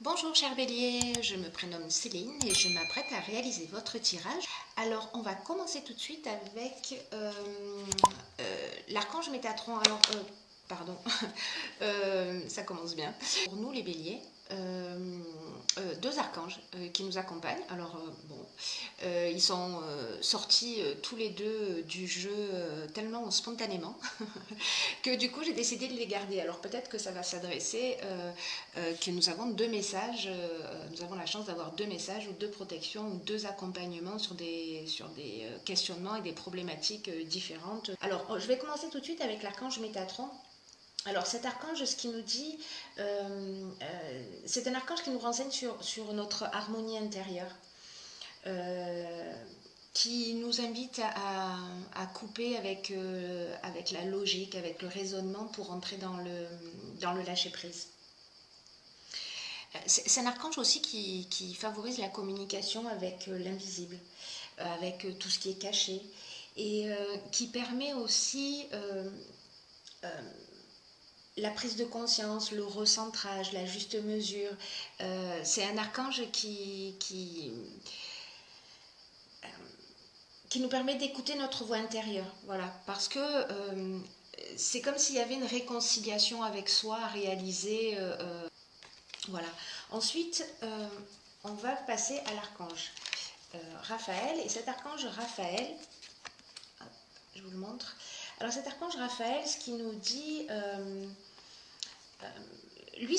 Bonjour cher bélier, je me prénomme Céline et je m'apprête à réaliser votre tirage. Alors on va commencer tout de suite avec l'archange Métatron. Alors, pardon, ça commence bien. Pour nous les béliers, deux archanges qui nous accompagnent. Alors ils sont sortis tous les deux du jeu tellement spontanément que du coup j'ai décidé de les garder. Alors peut-être que ça va s'adresser, que nous avons deux messages, nous avons la chance d'avoir deux messages ou deux protections ou deux accompagnements sur des questionnements et des problématiques différentes. Alors je vais commencer tout de suite avec l'archange Métatron. Alors cet archange, ce qu'il nous dit, c'est un archange qui nous renseigne sur notre harmonie intérieure. Qui nous invite à couper avec la logique, avec le raisonnement pour entrer dans le lâcher-prise. C'est un archange aussi qui favorise la communication avec l'invisible, avec tout ce qui est caché, et qui permet aussi la prise de conscience, le recentrage, la juste mesure. C'est un archange qui nous permet d'écouter notre voix intérieure, voilà, parce que c'est comme s'il y avait une réconciliation avec soi à réaliser, voilà. Ensuite, on va passer à l'archange Raphaël, et cet archange Raphaël, je vous le montre. Alors cet archange Raphaël, ce qu'il nous dit, lui,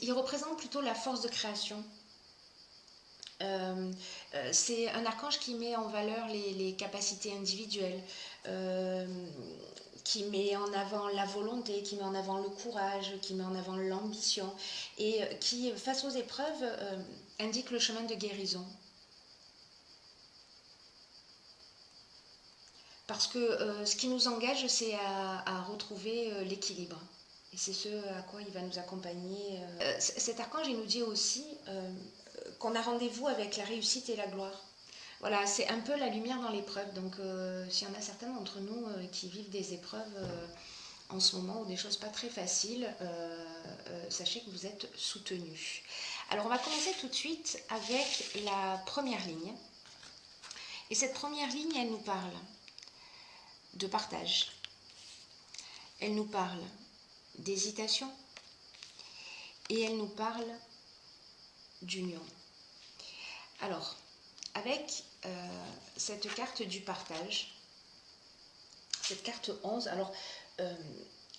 il représente plutôt la force de création. C'est un archange qui met en valeur les capacités individuelles, qui met en avant la volonté, qui met en avant le courage, qui met en avant l'ambition, et qui, face aux épreuves, indique le chemin de guérison. Parce que ce qui nous engage, c'est à retrouver l'équilibre. Et c'est ce à quoi il va nous accompagner. Cet archange, il nous dit aussi qu'on a rendez-vous avec la réussite et la gloire. Voilà, c'est un peu la lumière dans l'épreuve. Donc, s'il y en a certains d'entre nous qui vivent des épreuves en ce moment ou des choses pas très faciles, sachez que vous êtes soutenus. Alors, on va commencer tout de suite avec la première ligne. Et cette première ligne, elle nous parle de partage. Elle nous parle d'hésitation. Et elle nous parle d'union. Alors, avec cette carte du partage, cette carte 11, alors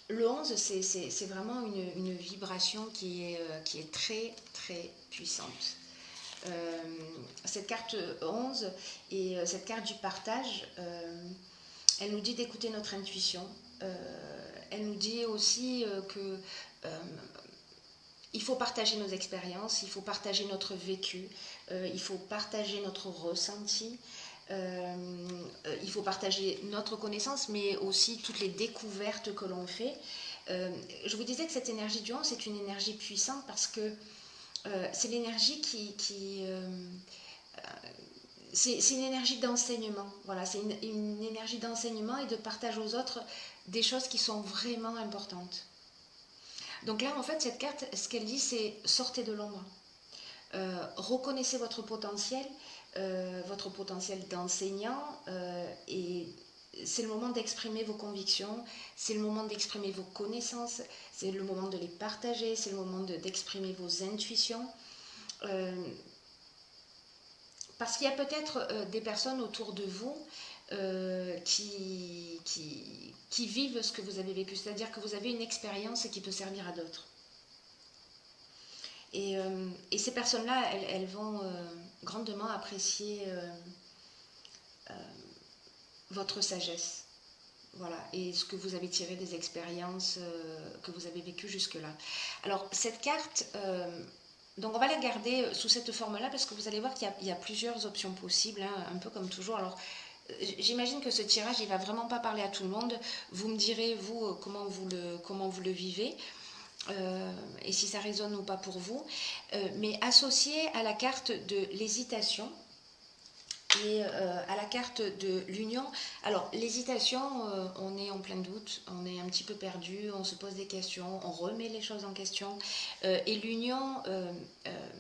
le 11, c'est vraiment une vibration qui est très très puissante. Cette carte 11 et cette carte du partage, elle nous dit d'écouter notre intuition. Elle nous dit aussi que il faut partager nos expériences, il faut partager notre vécu, il faut partager notre ressenti, il faut partager notre connaissance, mais aussi toutes les découvertes que l'on fait. Je vous disais que cette énergie du 11, c'est une énergie puissante parce que c'est l'énergie c'est une énergie d'enseignement. Voilà, c'est une énergie d'enseignement et de partage aux autres des choses qui sont vraiment importantes. Donc là, en fait, cette carte, ce qu'elle dit, c'est sortez de l'ombre. Reconnaissez votre potentiel d'enseignant, et c'est le moment d'exprimer vos convictions, c'est le moment d'exprimer vos connaissances, c'est le moment de les partager, c'est le moment d'exprimer vos intuitions. Parce qu'il y a peut-être des personnes autour de vous qui vivent ce que vous avez vécu, c'est-à-dire que vous avez une expérience qui peut servir à d'autres. Et ces personnes-là, elles vont grandement apprécier votre sagesse. Voilà, et ce que vous avez tiré des expériences que vous avez vécues jusque-là. Alors, cette carte, donc on va la garder sous cette forme-là parce que vous allez voir qu'il y a plusieurs options possibles, hein, un peu comme toujours. Alors, j'imagine que ce tirage, il ne va vraiment pas parler à tout le monde. Vous me direz, vous, comment vous le vivez. Et si ça résonne ou pas pour vous, mais associé à la carte de l'hésitation, et à la carte de l'union. Alors, l'hésitation, on est en plein doute, on est un petit peu perdu, on se pose des questions, on remet les choses en question. Et l'union,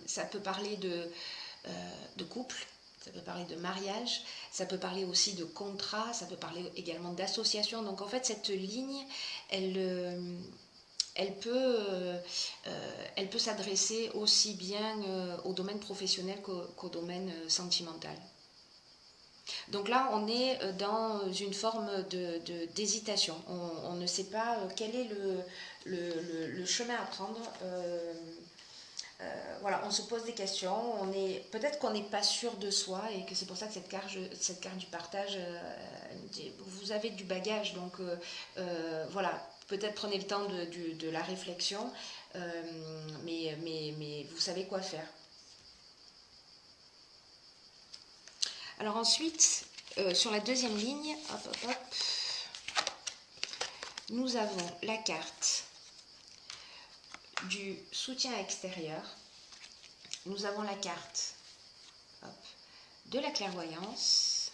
ça peut parler de couple, ça peut parler de mariage, ça peut parler aussi de contrat, ça peut parler également d'association. Donc, en fait, cette ligne, elle peut s'adresser aussi bien au domaine professionnel qu'au domaine sentimental. Donc là, on est dans une forme d'hésitation. On ne sait pas quel est le chemin à prendre. Voilà, on se pose des questions. Peut-être qu'on n'est pas sûr de soi et que c'est pour ça que cette carte du partage, vous avez du bagage. Donc voilà, peut-être prenez le temps de la réflexion, mais vous savez quoi faire. Alors ensuite, sur la deuxième ligne, nous avons la carte du soutien extérieur. Nous avons la carte de la clairvoyance.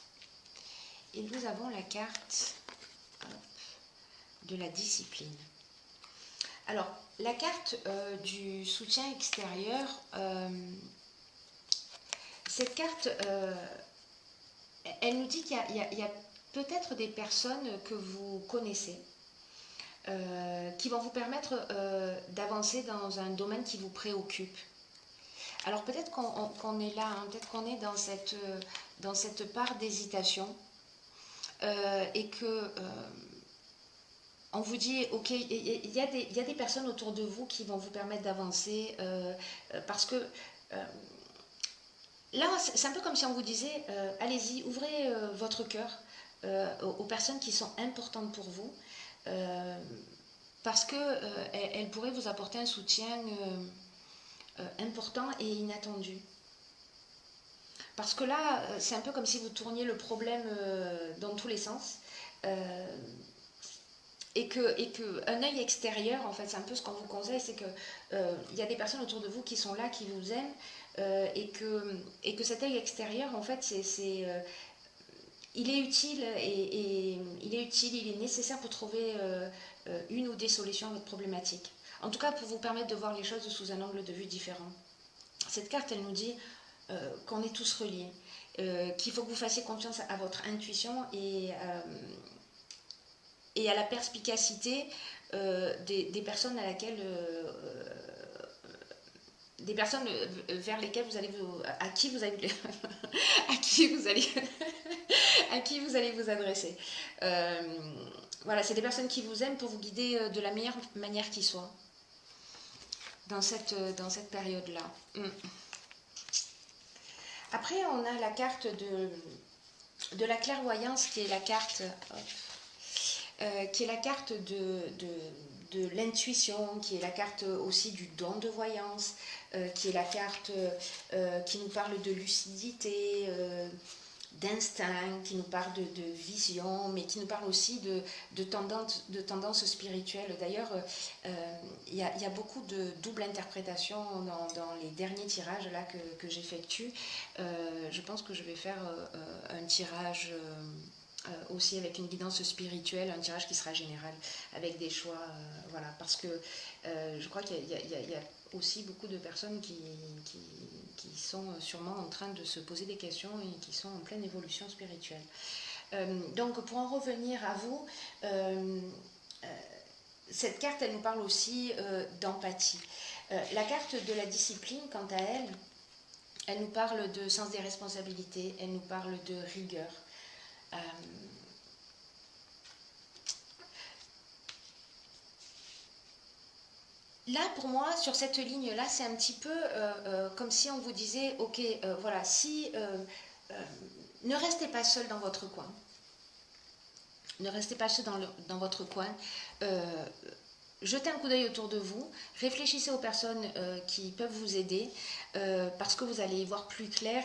Et nous avons la carte de la discipline. Alors, la carte du soutien extérieur, cette carte... elle nous dit qu'il y a peut-être des personnes que vous connaissez qui vont vous permettre d'avancer dans un domaine qui vous préoccupe. Alors peut-être qu'on est là, hein, peut-être qu'on est dans cette part d'hésitation et que on vous dit, ok, il y a des personnes autour de vous qui vont vous permettre d'avancer parce que... là, c'est un peu comme si on vous disait, allez-y, ouvrez votre cœur aux personnes qui sont importantes pour vous, parce qu'elles pourraient vous apporter un soutien important et inattendu. Parce que là, c'est un peu comme si vous tourniez le problème dans tous les sens, et que un œil extérieur, en fait, c'est un peu ce qu'on vous conseille, c'est que il y a des personnes autour de vous qui sont là, qui vous aiment, et que cet œil extérieur, en fait, il est utile et il est nécessaire pour trouver une ou des solutions à votre problématique. En tout cas, pour vous permettre de voir les choses sous un angle de vue différent. Cette carte, elle nous dit qu'on est tous reliés, qu'il faut que vous fassiez confiance à votre intuition et à la perspicacité des personnes à laquelle des personnes vers lesquelles vous allez à qui vous allez à qui vous allez à qui vous allez vous adresser. Voilà, c'est des personnes qui vous aiment pour vous guider de la meilleure manière qui soit dans cette période-là. Après, on a la carte de la clairvoyance qui est la carte de l'intuition, qui est la carte aussi du don de voyance, qui est la carte qui nous parle de lucidité, d'instinct, qui nous parle de vision, mais qui nous parle aussi de tendance spirituelle. D'ailleurs, il y a beaucoup de double interprétation dans les derniers tirages là que j'effectue. Je pense que je vais faire un tirage aussi avec une guidance spirituelle, un tirage qui sera général, avec des choix, voilà, parce que je crois qu'il y a aussi beaucoup de personnes qui sont sûrement en train de se poser des questions et qui sont en pleine évolution spirituelle. Donc pour en revenir à vous, cette carte, elle nous parle aussi d'empathie. La carte de la discipline, quant à elle, elle nous parle de sens des responsabilités, elle nous parle de rigueur. Là, pour moi, sur cette ligne-là, c'est un petit peu comme si on vous disait, ok, voilà, ne restez pas seul dans votre coin. Ne restez pas seul dans votre coin. Jetez un coup d'œil autour de vous. Réfléchissez aux personnes qui peuvent vous aider parce que vous allez y voir plus clair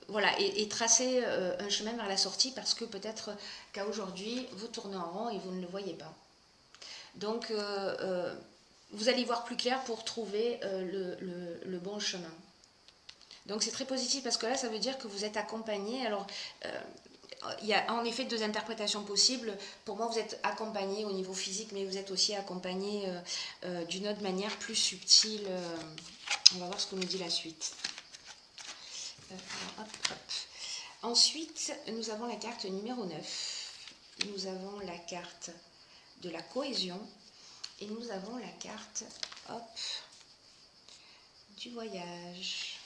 voilà, et tracer un chemin vers la sortie parce que peut-être qu'à aujourd'hui, vous tournez en rond et vous ne le voyez pas. Donc, vous allez y voir plus clair pour trouver le bon chemin. Donc c'est très positif parce que là, ça veut dire que vous êtes accompagné. Alors, il y a en effet deux interprétations possibles. Pour moi, vous êtes accompagné au niveau physique, mais vous êtes aussi accompagné d'une autre manière plus subtile. On va voir ce que nous dit la suite. Hop, hop. Ensuite, nous avons la carte numéro 9. Nous avons la carte de la cohésion. Et nous avons la carte, hop, du voyage.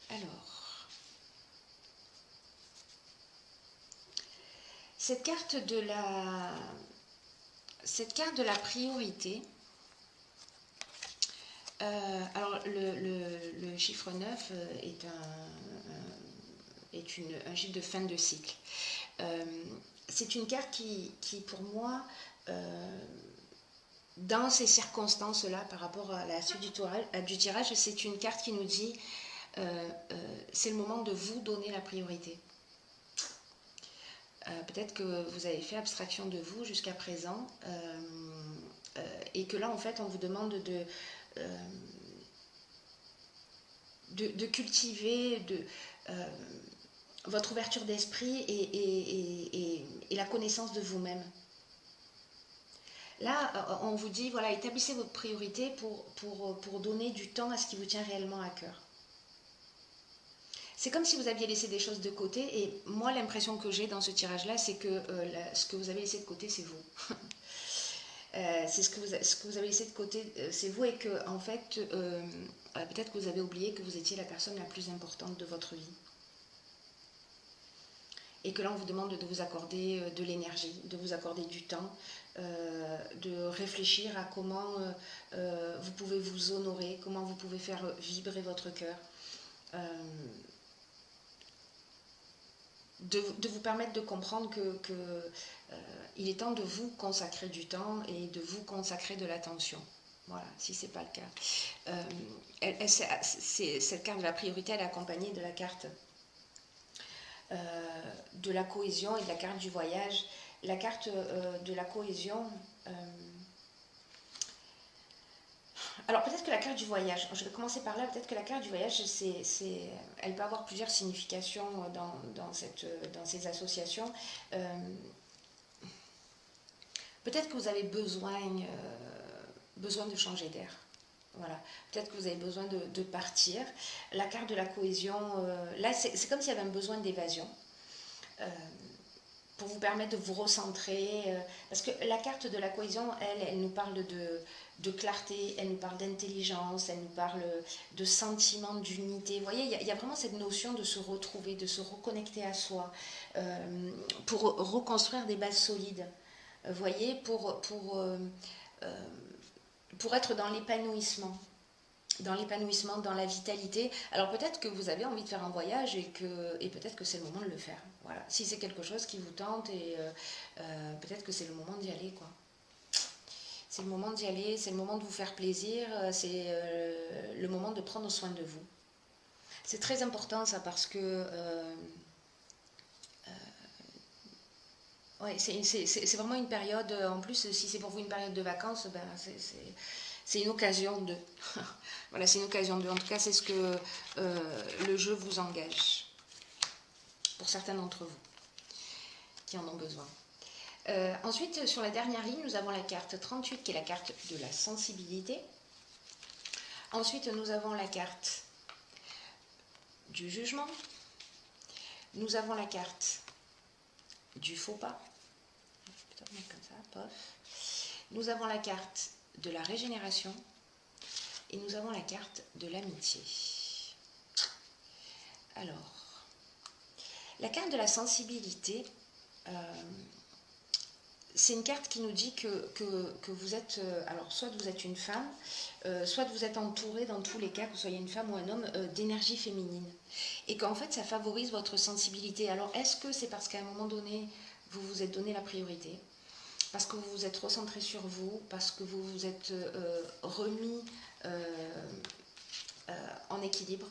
Alors, cette carte de la priorité, alors le chiffre 9 est un chiffre de fin de cycle. C'est une carte qui pour moi, dans ces circonstances-là, par rapport à la suite du tirage, c'est une carte qui nous dit c'est le moment de vous donner la priorité. Peut-être que vous avez fait abstraction de vous jusqu'à présent et que là, en fait, on vous demande de cultiver votre ouverture d'esprit et la connaissance de vous-même. Là, on vous dit, voilà, établissez votre priorité pour donner du temps à ce qui vous tient réellement à cœur. C'est comme si vous aviez laissé des choses de côté et moi, l'impression que j'ai dans ce tirage-là, c'est que ce que vous avez laissé de côté, c'est vous. C'est ce que vous avez laissé de côté, c'est vous et que, en fait, peut-être que vous avez oublié que vous étiez la personne la plus importante de votre vie. Et que là, on vous demande de vous accorder de l'énergie, de vous accorder du temps, de réfléchir à comment vous pouvez vous honorer, comment vous pouvez faire vibrer votre cœur. De vous permettre de comprendre que il est temps de vous consacrer du temps et de vous consacrer de l'attention. Voilà, si ce n'est pas le cas. Cette carte de la priorité, elle est accompagnée de la carte de la cohésion et de la carte du voyage. La carte de la cohésion... alors peut-être que la carte du voyage, je vais commencer par là, peut-être que la carte du voyage, elle peut avoir plusieurs significations dans ces associations. Peut-être que vous avez besoin de changer d'air. Voilà. Peut-être que vous avez besoin de partir. La carte de la cohésion, là c'est comme s'il y avait un besoin d'évasion. Pour vous permettre de vous recentrer, parce que la carte de la cohésion, elle nous parle de clarté, elle nous parle d'intelligence, elle nous parle de sentiment d'unité. Vous voyez, il y a vraiment cette notion de se retrouver, de se reconnecter à soi, pour reconstruire des bases solides. Vous voyez, pour être dans l'épanouissement, dans la vitalité. Alors peut-être que vous avez envie de faire un voyage et peut-être que c'est le moment de le faire. Voilà. Si c'est quelque chose qui vous tente et peut-être que c'est le moment d'y aller, quoi. C'est le moment d'y aller, c'est le moment de vous faire plaisir, c'est le moment de prendre soin de vous. C'est très important ça parce que ouais, c'est vraiment une période, en plus si c'est pour vous une période de vacances, ben, c'est une occasion de... voilà, c'est une occasion de... En tout cas, c'est ce que le jeu vous engage. Pour certains d'entre vous qui en ont besoin. Ensuite, sur la dernière ligne, nous avons la carte 38 qui est la carte de la sensibilité. Ensuite, nous avons la carte du jugement. Nous avons la carte du faux pas. Peut-être mettre comme ça, pof. Nous avons la carte de la régénération. Et nous avons la carte de l'amitié. Alors, la carte de la sensibilité, c'est une carte qui nous dit que vous êtes, alors soit vous êtes une femme, soit vous êtes entouré dans tous les cas, que vous soyez une femme ou un homme, d'énergie féminine. Et qu'en fait, ça favorise votre sensibilité. Alors, est-ce que c'est parce qu'à un moment donné, vous vous êtes donné la priorité ? Parce que vous vous êtes recentré sur vous, parce que vous vous êtes remis en équilibre.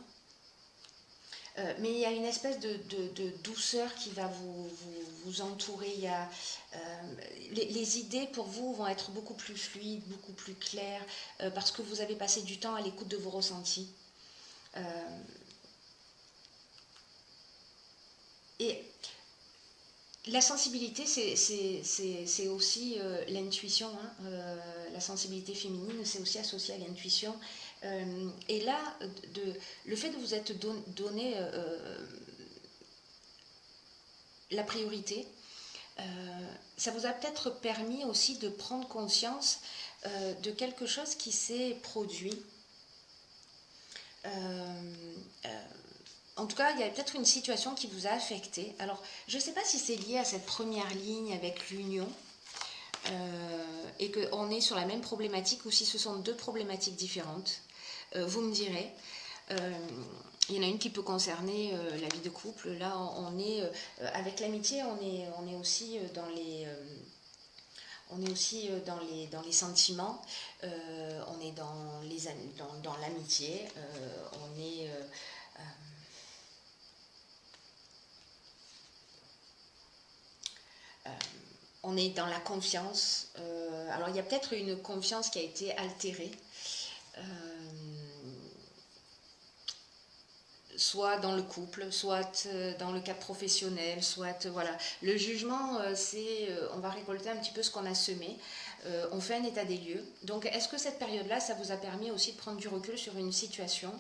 Mais il y a une espèce de douceur qui va vous entourer. Il y a, les idées pour vous vont être beaucoup plus fluides, beaucoup plus claires, parce que vous avez passé du temps à l'écoute de vos ressentis. Et la sensibilité, c'est aussi l'intuition. Hein. La sensibilité féminine, c'est aussi associé à l'intuition. Et là, le fait de vous être donné la priorité, ça vous a peut-être permis aussi de prendre conscience de quelque chose qui s'est produit. En tout cas, il y a peut-être une situation qui vous a affecté. Alors, je ne sais pas si c'est lié à cette première ligne avec l'union et qu'on est sur la même problématique ou si ce sont deux problématiques différentes. Vous me direz. Il y en a une qui peut concerner la vie de couple. Là, on est avec l'amitié, on est aussi dans les dans les sentiments, on est dans l'amitié, on est on est dans la confiance. Alors il y a peut-être une confiance qui a été altérée, soit dans le couple, soit dans le cadre professionnel, soit voilà. Le jugement, c'est on va récolter un petit peu ce qu'on a semé. On fait un état des lieux. Donc est-ce que cette période-là, ça vous a permis aussi de prendre du recul sur une situation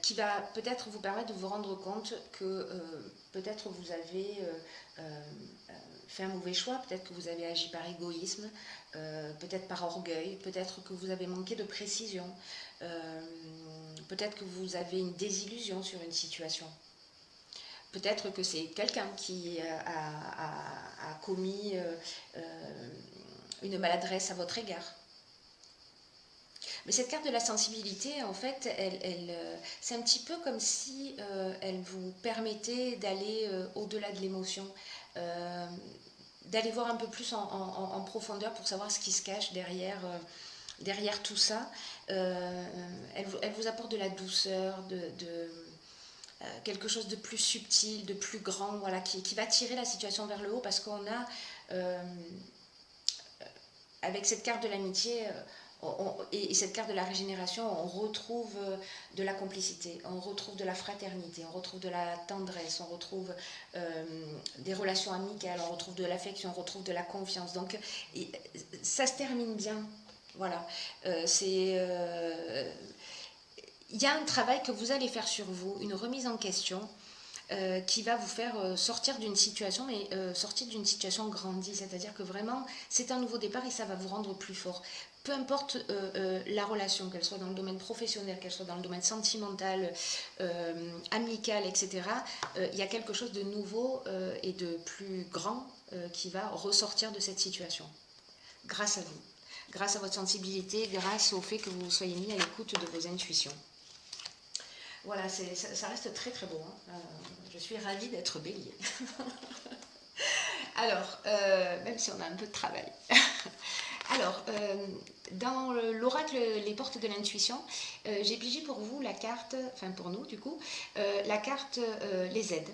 qui va peut-être vous permettre de vous rendre compte que peut-être vous avez fait un mauvais choix, peut-être que vous avez agi par égoïsme, peut-être par orgueil, peut-être que vous avez manqué de précision, peut-être que vous avez une désillusion sur une situation. Peut-être que c'est quelqu'un qui a commis une maladresse à votre égard. Mais cette carte de la sensibilité, en fait, c'est un petit peu comme si elle vous permettait d'aller au-delà de l'émotion, d'aller voir un peu plus en profondeur pour savoir ce qui se cache derrière tout ça. Elle vous apporte de la douceur, quelque chose de plus subtil, de plus grand, voilà, qui va tirer la situation vers le haut parce qu'on a, avec cette carte de l'amitié, et cette carte de la régénération, on retrouve de la complicité, on retrouve de la fraternité, on retrouve de la tendresse, on retrouve des relations amicales, on retrouve de l'affection, on retrouve de la confiance. Donc ça se termine bien. Voilà. Il y a un travail que vous allez faire sur vous, une remise en question qui va vous faire sortir d'une situation, mais sortir d'une situation grandie. C'est-à-dire que vraiment, c'est un nouveau départ et ça va vous rendre plus fort. Peu importe la relation, qu'elle soit dans le domaine professionnel, qu'elle soit dans le domaine sentimental, amical, etc., il y a quelque chose de nouveau et de plus grand qui va ressortir de cette situation. Grâce à vous. Grâce à votre sensibilité, grâce au fait que vous soyez mis à l'écoute de vos intuitions. Voilà, ça reste très très beau. Hein. Je suis ravie d'être bélier. Alors, même si on a un peu de travail. Alors, dans l'oracle Les portes de l'intuition, j'ai pigé pour vous la carte, enfin pour nous du coup, la carte Les aides.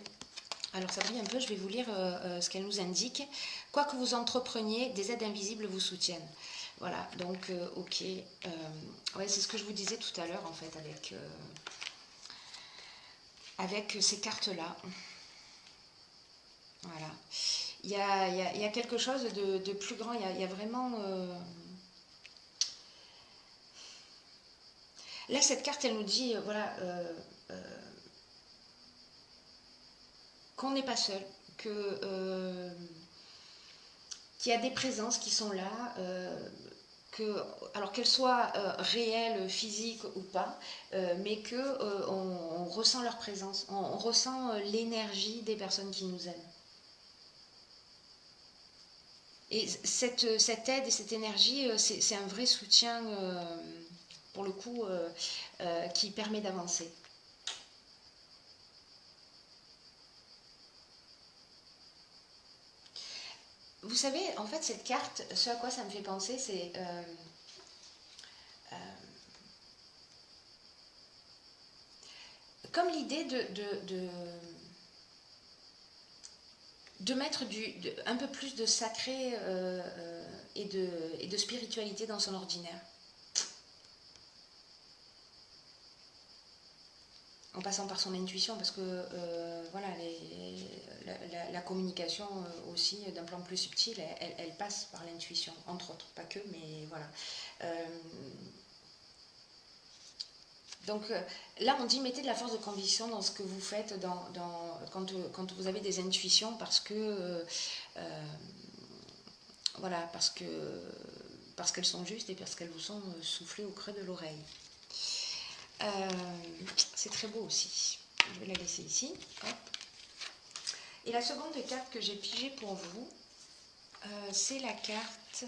Alors ça brille un peu, je vais vous lire ce qu'elle nous indique. Quoi que vous entrepreniez, des aides invisibles vous soutiennent. Voilà, donc ok. Ouais, c'est ce que je vous disais tout à l'heure en fait avec ces cartes-là. Voilà. Il y a quelque chose de plus grand, il y a vraiment... Là, cette carte, elle nous dit, voilà, qu'on n'est pas seul, qu'il y a des présences qui sont là, alors qu'elles soient réelles, physiques ou pas, mais qu'on ressent leur présence, on ressent l'énergie des personnes qui nous aiment. Et cette aide et cette énergie, c'est un vrai soutien, pour le coup, qui permet d'avancer. Vous savez, en fait, cette carte, ce à quoi ça me fait penser, c'est... comme l'idée de mettre un peu plus de sacré et de spiritualité dans son ordinaire. en passant par son intuition, parce que voilà, la communication aussi, d'un plan plus subtil, elle passe par l'intuition, entre autres, pas que, mais voilà. Donc là, on dit mettez de la force de conviction dans ce que vous faites quand vous avez des intuitions, parce que voilà, parce qu'elles sont justes et parce qu'elles vous sont soufflées au creux de l'oreille. C'est très beau aussi. Je vais la laisser ici. Hop. Et la seconde carte que j'ai pigée pour vous, c'est la carte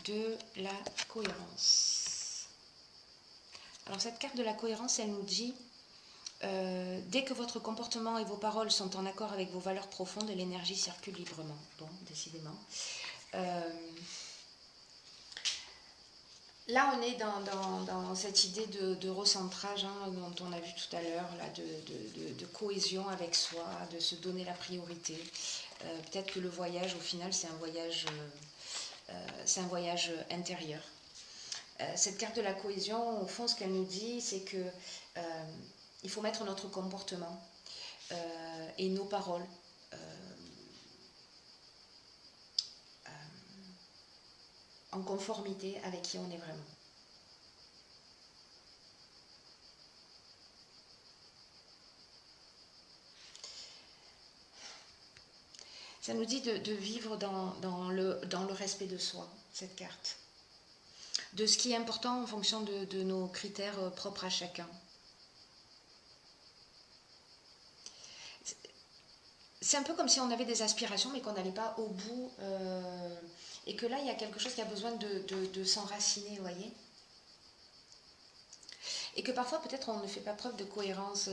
de la cohérence. Alors cette carte de la cohérence, elle nous dit dès que votre comportement et vos paroles sont en accord avec vos valeurs profondes, l'énergie circule librement. Bon, décidément. Là, on est dans cette idée de recentrage dont on a vu tout à l'heure, de cohésion avec soi, de se donner la priorité. Peut-être que le voyage, au final, c'est un voyage intérieur. Cette carte de la cohésion, au fond, ce qu'elle nous dit, c'est que il faut mettre notre comportement et nos paroles en conformité avec qui on est vraiment. Ça nous dit de vivre dans le respect de soi, cette carte. De ce qui est important en fonction de nos critères propres à chacun. C'est un peu comme si on avait des aspirations mais qu'on n'allait pas au bout et que là il y a quelque chose qui a besoin de s'enraciner, vous voyez. Et que parfois peut-être on ne fait pas preuve de cohérence.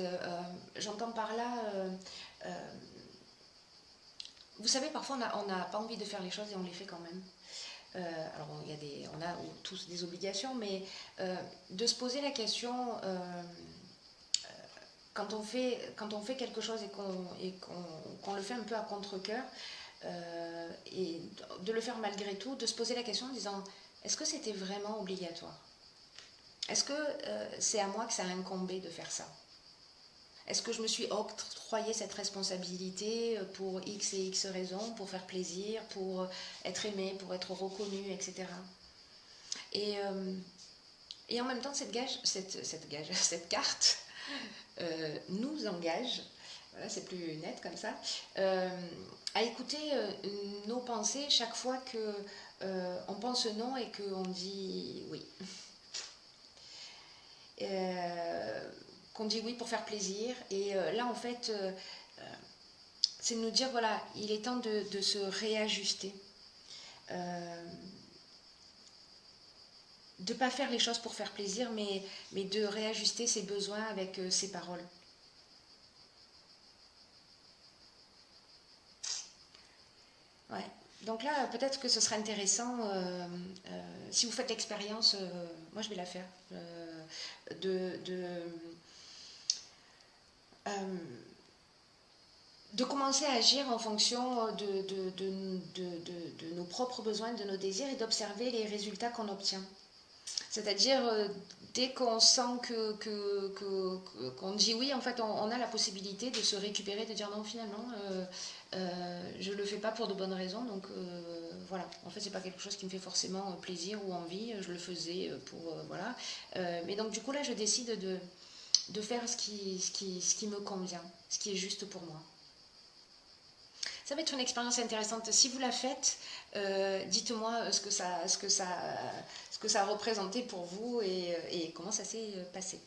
J'entends par là, vous savez, parfois on n'a pas envie de faire les choses et on les fait quand même. Alors on a tous des obligations, mais de se poser la question quand on fait quelque chose et qu'on le fait un peu à contre-cœur, et de le faire malgré tout, de se poser la question en disant est-ce que c'était vraiment obligatoire? Est-ce que c'est à moi que ça a incombé de faire ça? Est-ce que je me suis octroyé cette responsabilité pour X et X raisons, pour faire plaisir, pour être aimé, pour être reconnu, etc. Et en même temps, cette carte nous engage, voilà, c'est plus net comme ça, à écouter nos pensées chaque fois qu'on pense non et qu'on dit oui. Qu'on dit oui pour faire plaisir. Et là, en fait, c'est de nous dire, voilà, il est temps de se réajuster. De ne pas faire les choses pour faire plaisir, mais de réajuster ses besoins avec ses paroles. Ouais. Donc là, peut-être que ce serait intéressant, si vous faites l'expérience, moi je vais la faire, de commencer à agir en fonction de nos propres besoins, de nos désirs et d'observer les résultats qu'on obtient. C'est-à-dire, dès qu'on sent qu'on dit oui, en fait, on a la possibilité de se récupérer, de dire non, finalement, je ne le fais pas pour de bonnes raisons, donc voilà. En fait, c'est pas quelque chose qui me fait forcément plaisir ou envie, je le faisais pour, voilà. Mais donc, du coup, là, je décide de faire ce qui me convient, ce qui est juste pour moi. Ça va être une expérience intéressante. Si vous la faites, dites-moi ce que ça a représenté pour vous et comment ça s'est passé.